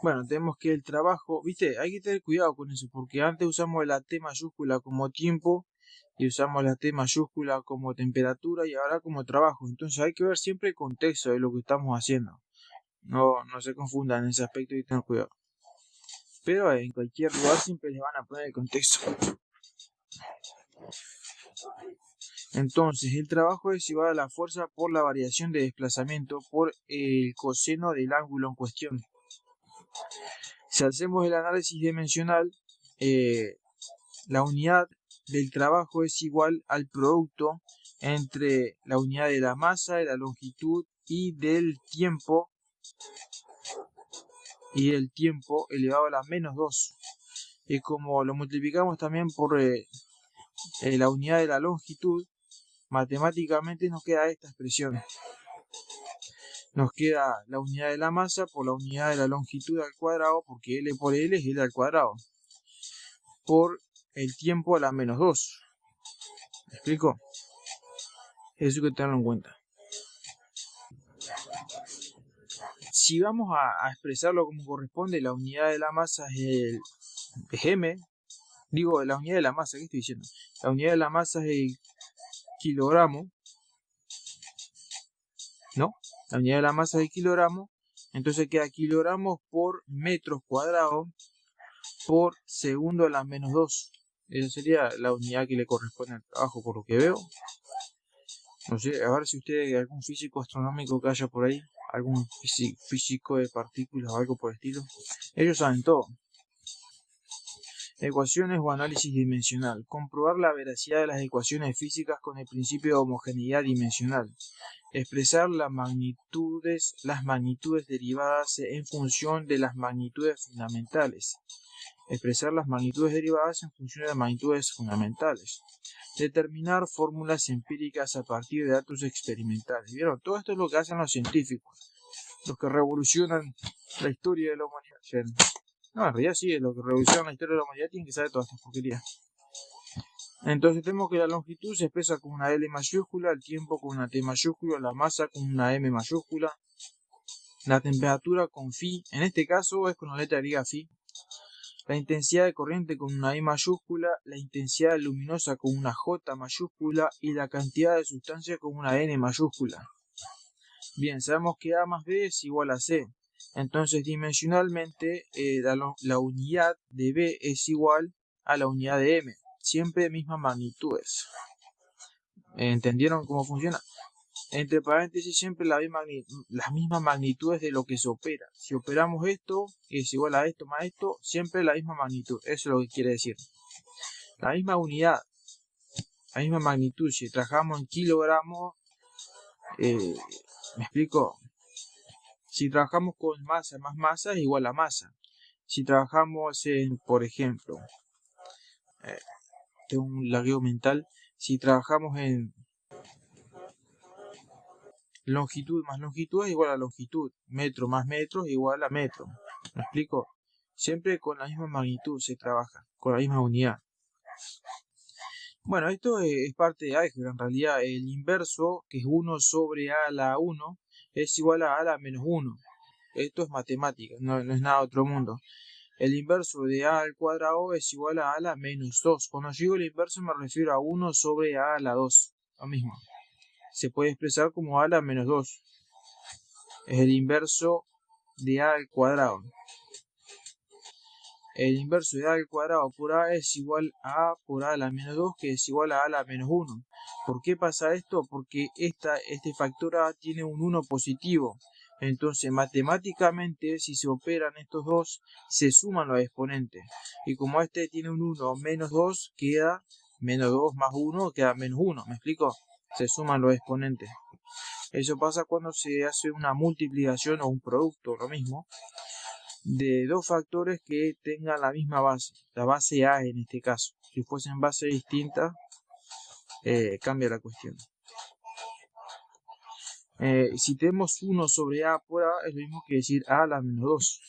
Bueno, tenemos que el trabajo, viste, hay que tener cuidado con eso, porque antes usamos la T mayúscula como tiempo y usamos la T mayúscula como temperatura y ahora como trabajo. Entonces hay que ver siempre el contexto de lo que estamos haciendo. No se confundan en ese aspecto y tener cuidado. Pero en cualquier lugar siempre les van a poner el contexto. Entonces, el trabajo es igual a la fuerza por la variación de desplazamiento por el coseno del ángulo en cuestión. Si hacemos el análisis dimensional, la unidad del trabajo es igual al producto entre la unidad de la masa, de la longitud y del tiempo elevado a la menos 2. Y como lo multiplicamos también por la unidad de la longitud, matemáticamente nos queda esta expresión. Nos queda la unidad de la masa por la unidad de la longitud al cuadrado, porque L por L es L al cuadrado, por el tiempo a la menos 2. ¿Me explico? Eso hay que tenerlo en cuenta. Si vamos a expresarlo como corresponde, la unidad de la masa es M. Digo, la unidad de la masa, ¿qué estoy diciendo? La unidad de la masa es el kilogramo, ¿no? La unidad de la masa es el kilogramo, entonces queda kilogramos por metros cuadrados por segundo a la menos 2. Esa sería la unidad que le corresponde al trabajo, por lo que veo. No sé, a ver si ustedes, algún físico astronómico que haya por ahí, algún físico de partículas o algo por el estilo, ellos saben todo. Ecuaciones o análisis dimensional. Comprobar la veracidad de las ecuaciones físicas con el principio de homogeneidad dimensional. Expresar las magnitudes derivadas en función de las magnitudes fundamentales. Expresar las magnitudes derivadas en función de las magnitudes fundamentales. Determinar fórmulas empíricas a partir de datos experimentales. ¿Vieron? Todo esto es lo que hacen los científicos, los que revolucionan la historia de la humanidad. No, en realidad sí, lo que revoluciona la historia de la humanidad tienen que saber todas estas porquerías. Entonces tenemos que la longitud se expresa con una L mayúscula, el tiempo con una T mayúscula, la masa con una M mayúscula, la temperatura con phi, en este caso es con la letra griega phi, la intensidad de corriente con una I mayúscula, la intensidad luminosa con una J mayúscula y la cantidad de sustancia con una N mayúscula. Bien, sabemos que A más B es igual a C. Entonces, dimensionalmente, la unidad de B es igual a la unidad de M. Siempre mismas magnitudes. ¿Entendieron cómo funciona? Entre paréntesis, siempre las mismas magnitudes de lo que se opera. Si operamos esto, es igual a esto más esto, siempre la misma magnitud. Eso es lo que quiere decir. La misma unidad, la misma magnitud. Si trabajamos en kilogramos, ¿me explico? Si trabajamos con masa más masa es igual a masa. Si trabajamos en, por ejemplo, tengo un lagueo mental, si trabajamos en longitud más longitud es igual a longitud, metro más metro es igual a metro. ¿Me explico? Siempre con la misma magnitud se trabaja, con la misma unidad. Bueno, esto es parte de álgebra. En realidad el inverso, que es 1 sobre a a la 1, es igual a la menos 1. Esto es matemática, no es nada de otro mundo. El inverso de a al cuadrado es igual a la menos 2. Cuando yo digo el inverso me refiero a 1 sobre a la 2. Lo mismo. Se puede expresar como a la menos 2. Es el inverso de a al cuadrado. El inverso de a al cuadrado por a es igual a a por a la menos 2, que es igual a la menos 1. ¿Por qué pasa esto? Porque este factor a tiene un 1 positivo. Entonces, matemáticamente, si se operan estos dos, se suman los exponentes. Y como este tiene un 1 menos 2, queda menos 2 más 1, queda menos 1. ¿Me explico? Se suman los exponentes. Eso pasa cuando se hace una multiplicación o un producto, lo mismo, de dos factores que tengan la misma base, la base A en este caso. Si fuesen bases distintas, cambia la cuestión. Si tenemos 1 sobre a por a, es lo mismo que decir a a la menos 2.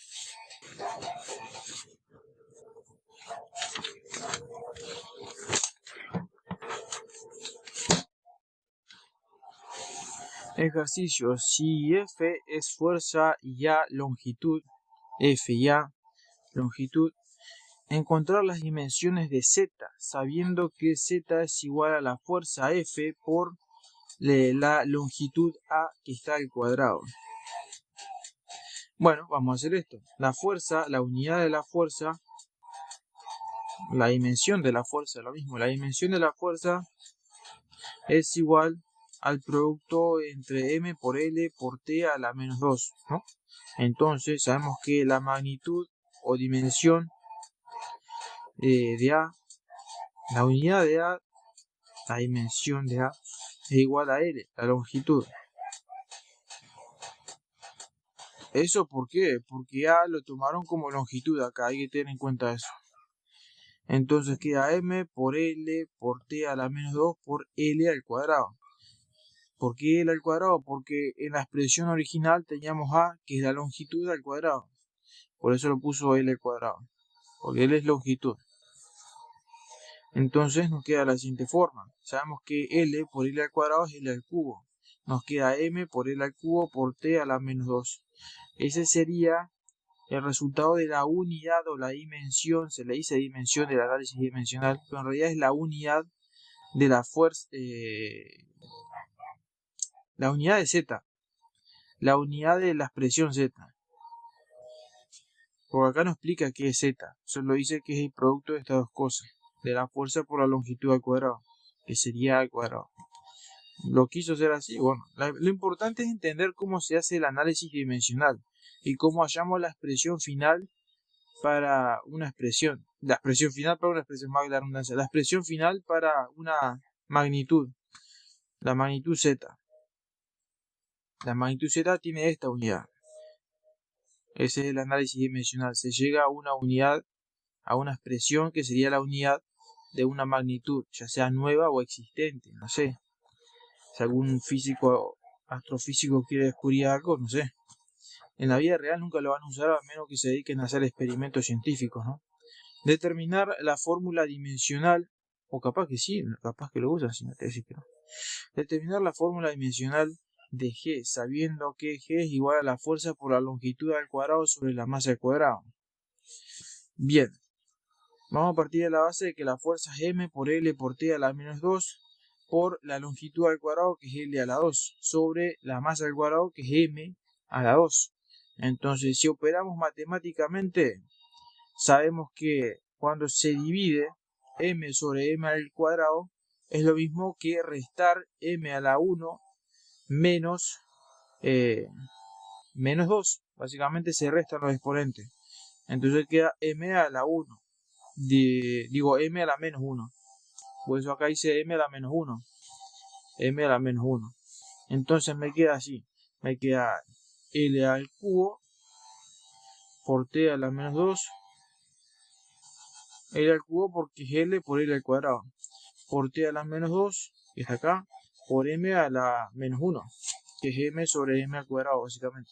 Ejercicio: si F es fuerza y A longitud, F y A, longitud. Encontrar las dimensiones de Z, sabiendo que Z es igual a la fuerza F por la longitud A que está al cuadrado. Bueno, vamos a hacer esto. La fuerza, la unidad de la fuerza, la dimensión de la fuerza, lo mismo. La dimensión de la fuerza es igual al producto entre M por L por T a la menos 2, ¿no? Entonces sabemos que la magnitud o dimensión de A, la unidad de A, la dimensión de A es igual a L, la longitud. ¿Eso por qué? Porque A lo tomaron como longitud acá, hay que tener en cuenta eso. Entonces queda M por L por T a la menos 2 por L al cuadrado. ¿Por qué L al cuadrado? Porque en la expresión original teníamos A, que es la longitud al cuadrado. Por eso lo puso L al cuadrado, porque L es longitud. Entonces nos queda la siguiente forma. Sabemos que L por L al cuadrado es L al cubo. Nos queda M por L al cubo por T a la menos 2. Ese sería el resultado de la unidad o la dimensión. Se le dice dimensión del análisis dimensional, pero en realidad es la unidad de la fuerza, la unidad de Z, la unidad de la expresión Z. Porque acá no explica qué es Z, solo dice que es el producto de estas dos cosas, de la fuerza por la longitud al cuadrado, que sería al cuadrado. Lo quiso hacer así. Bueno, lo importante es entender cómo se hace el análisis dimensional y cómo hallamos la expresión final para una expresión. La expresión final para una expresión, más que la redundancia. La expresión final para una magnitud. La magnitud Z. La magnitud Z tiene esta unidad. Ese es el análisis dimensional. Se llega a una unidad, a una expresión que sería la unidad de una magnitud, ya sea nueva o existente, no sé. Si algún físico, astrofísico quiere descubrir algo, no sé. En la vida real nunca lo van a usar a menos que se dediquen a hacer experimentos científicos, ¿no? Determinar la fórmula dimensional, o capaz que sí, capaz que lo usan, si no te decís que no. Determinar la fórmula dimensional de G, sabiendo que G es igual a la fuerza por la longitud al cuadrado sobre la masa al cuadrado. Bien, vamos a partir de la base de que la fuerza es M por L por T a la menos 2 por la longitud al cuadrado, que es L a la 2, sobre la masa al cuadrado, que es M a la 2. Entonces, si operamos matemáticamente, sabemos que cuando se divide M sobre M al cuadrado, es lo mismo que restar M a la 1 menos 2. Básicamente se restan los exponentes. Entonces queda M a la 1. Digo M a la menos 1. Por eso acá dice M a la menos 1. M a la menos 1. Entonces me queda así. Me queda L al cubo por T a la menos 2. L al cubo porque es L por L al cuadrado. Por T a la menos 2, que está acá, por M a la menos 1, que es M sobre M al cuadrado, básicamente.